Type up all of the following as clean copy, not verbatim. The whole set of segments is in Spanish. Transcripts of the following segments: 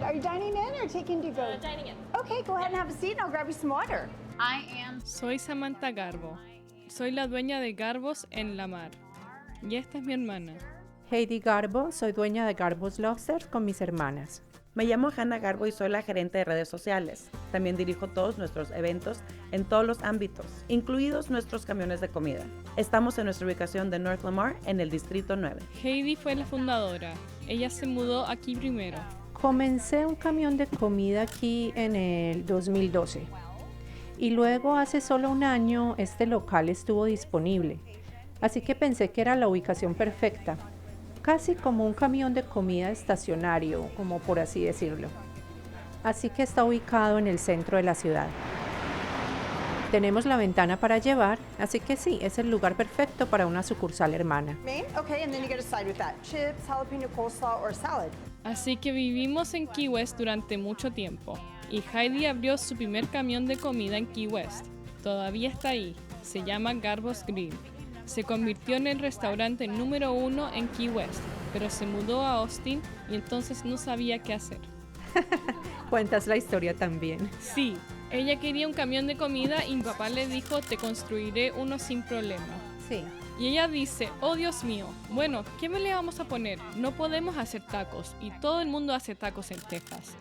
Are you dining in or taking to go? Dining in. Okay, go ahead and have a seat and I'll grab you some water. Soy Samantha Garbo. Soy la dueña de Garbos en la Mar. Y esta es mi hermana. Heidi Garbo, soy dueña de Garbo's Lobsters con mis hermanas. Me llamo Hannah Garbo y soy la gerente de redes sociales. También dirijo todos nuestros eventos en todos los ámbitos, incluidos nuestros camiones de comida. Estamos en nuestra ubicación de North Lamar, en el Distrito 9. Heidi fue la fundadora. Ella se mudó aquí primero. Comencé un camión de comida aquí en el 2012 y luego hace solo un año este local estuvo disponible, así que pensé que era la ubicación perfecta, casi como un camión de comida estacionario, como por así decirlo. Así que está ubicado en el centro de la ciudad. Tenemos la ventana para llevar, así que sí, es el lugar perfecto para una sucursal hermana. Main? Okay, and then you get a side with that. Chips, jalapeno coleslaw, or salad. Así que vivimos en Key West durante mucho tiempo. Y Heidi abrió su primer camión de comida en Key West. Todavía está ahí. Se llama Garbo's Grill. Se convirtió en el restaurante número 1 en Key West, pero se mudó a Austin y entonces no sabía qué hacer. Cuentas la historia también. Sí, ella quería un camión de comida y mi papá le dijo, te construiré uno sin problema. Sí. Y ella dice, oh Dios mío, bueno, ¿qué me le vamos a poner? No podemos hacer tacos y todo el mundo hace tacos en Texas.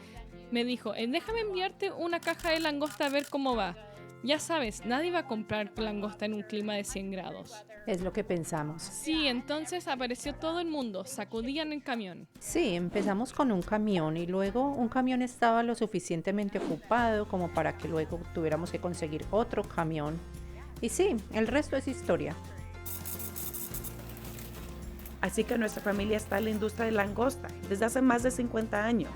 Me dijo, déjame enviarte una caja de langosta a ver cómo va. Ya sabes, nadie va a comprar langosta en un clima de 100 grados. Es lo que pensamos. Sí, entonces apareció todo el mundo, sacudían el camión. Sí, empezamos con un camión y luego un camión estaba lo suficientemente ocupado como para que luego tuviéramos que conseguir otro camión. Y sí, el resto es historia. Así que nuestra familia está en la industria de langosta desde hace más de 50 años.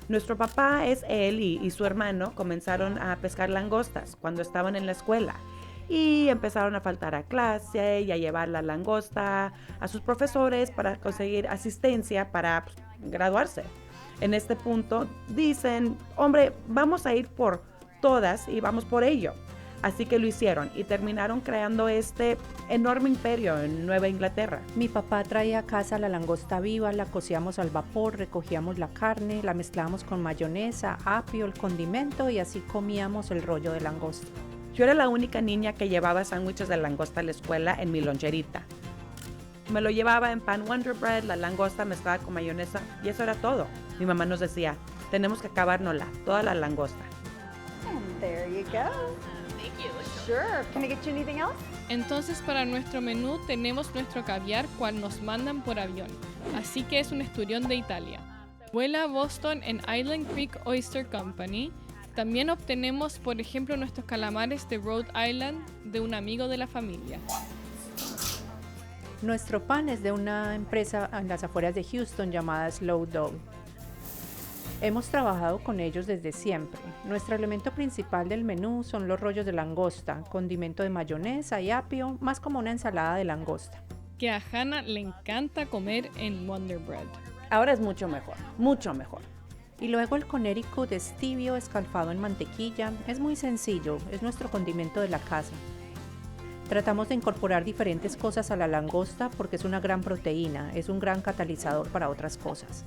Nuestro papá es él y su hermano comenzaron a pescar langostas cuando estaban en la escuela y empezaron a faltar a clase y a llevar la langosta a sus profesores para conseguir asistencia para graduarse. En este punto dicen, hombre, vamos a ir por todas y vamos por ello. Así que lo hicieron y terminaron creando este enorme imperio en Nueva Inglaterra. Mi papá traía a casa la langosta viva, la cocíamos al vapor, recogíamos la carne, la mezclábamos con mayonesa, apio, el condimento y así comíamos el rollo de langosta. Yo era la única niña que llevaba sándwiches de langosta a la escuela en mi loncherita. Me lo llevaba en pan Wonder Bread, la langosta mezclada con mayonesa y eso era todo. Mi mamá nos decía, tenemos que acabárnosla, toda la langosta. And there you go. Thank you. Sure. Can I get you anything else? Entonces para nuestro menú tenemos nuestro caviar cual nos mandan por avión, así que es un esturión de Italia. Vuela a Boston en Island Creek Oyster Company. También obtenemos, por ejemplo, nuestros calamares de Rhode Island de un amigo de la familia. Nuestro pan es de una empresa en las afueras de Houston llamada Slow Dog. Hemos trabajado con ellos desde siempre. Nuestro elemento principal del menú son los rollos de langosta, condimento de mayonesa y apio, más como una ensalada de langosta. Que a Hannah le encanta comer en Wonder Bread. Ahora es mucho mejor, mucho mejor. Y luego el Connecticut es tibio, escalfado en mantequilla. Es muy sencillo, es nuestro condimento de la casa. Tratamos de incorporar diferentes cosas a la langosta porque es una gran proteína, es un gran catalizador para otras cosas.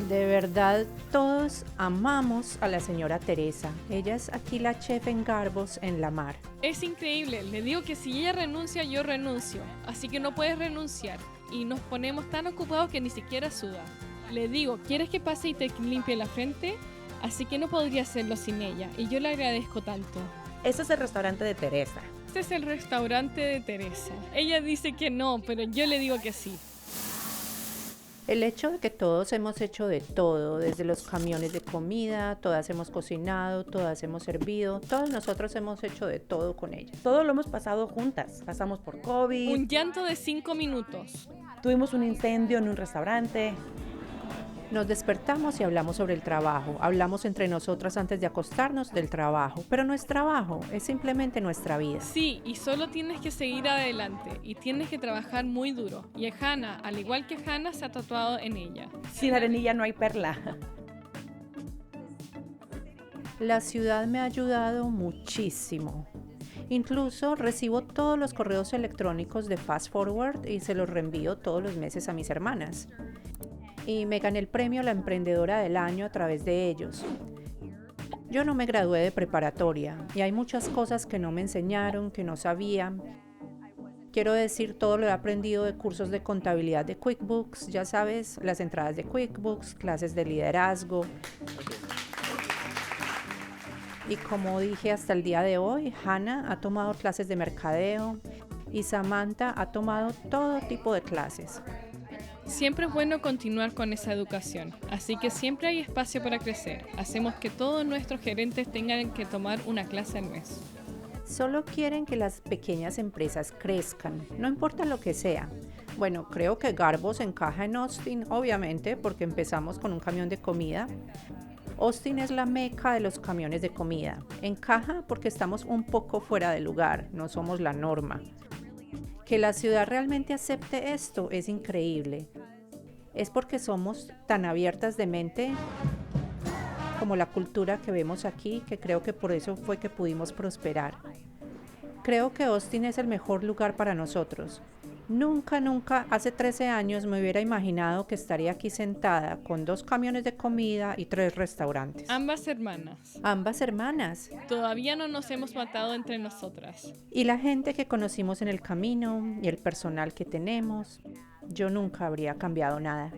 De verdad, todos amamos a la señora Teresa. Ella es aquí la chef en Garbos en la Mar. Es increíble, le digo que si ella renuncia, yo renuncio. Así que no puedes renunciar. Y nos ponemos tan ocupados que ni siquiera suda. Le digo, ¿quieres que pase y te limpie la frente? Así que no podría hacerlo sin ella. Y yo le agradezco tanto. Ese es el restaurante de Teresa. Este es el restaurante de Teresa. Ella dice que no, pero yo le digo que sí. El hecho de que todos hemos hecho de todo, desde los camiones de comida, todas hemos cocinado, todas hemos servido, todos nosotros hemos hecho de todo con ella. Todo lo hemos pasado juntas. Pasamos por COVID, Un llanto de 5 minutos. tuvimos un incendio en un restaurante. Nos despertamos y hablamos sobre el trabajo, hablamos entre nosotras antes de acostarnos del trabajo, pero no es trabajo, es simplemente nuestra vida. Sí, y solo tienes que seguir adelante y tienes que trabajar muy duro. Y Hannah, al igual que Hannah, se ha tatuado en ella. Sin arenilla no hay perla. La ciudad me ha ayudado muchísimo. Incluso recibo todos los correos electrónicos de Fast Forward y se los reenvío todos los meses a mis hermanas. y me gané el premio La Emprendedora del Año a través de ellos. Yo no me gradué de preparatoria y hay muchas cosas que no me enseñaron, que no sabía. Quiero decir, todo lo he aprendido de cursos de contabilidad de QuickBooks, ya sabes, las entradas de QuickBooks, clases de liderazgo. Y como dije, hasta el día de hoy, Hannah ha tomado clases de mercadeo y Samantha ha tomado todo tipo de clases. Siempre es bueno continuar con esa educación, así que siempre hay espacio para crecer. Hacemos que todos nuestros gerentes tengan que tomar una clase al mes. Solo quieren que las pequeñas empresas crezcan, no importa lo que sea. Bueno, creo que Garbos encaja en Austin, obviamente, porque empezamos con un camión de comida. Austin es la meca de los camiones de comida. Encaja porque estamos un poco fuera de lugar, no somos la norma. Que la ciudad realmente acepte esto es increíble. Es porque somos tan abiertas de mente como la cultura que vemos aquí, que creo que por eso fue que pudimos prosperar. Creo que Austin es el mejor lugar para nosotros. Nunca, hace 13 años me hubiera imaginado que estaría aquí sentada con 2 camiones de comida y 3 restaurantes. Ambas hermanas. Ambas hermanas. Todavía no nos hemos matado entre nosotras. Y la gente que conocimos en el camino y el personal que tenemos, yo nunca habría cambiado nada.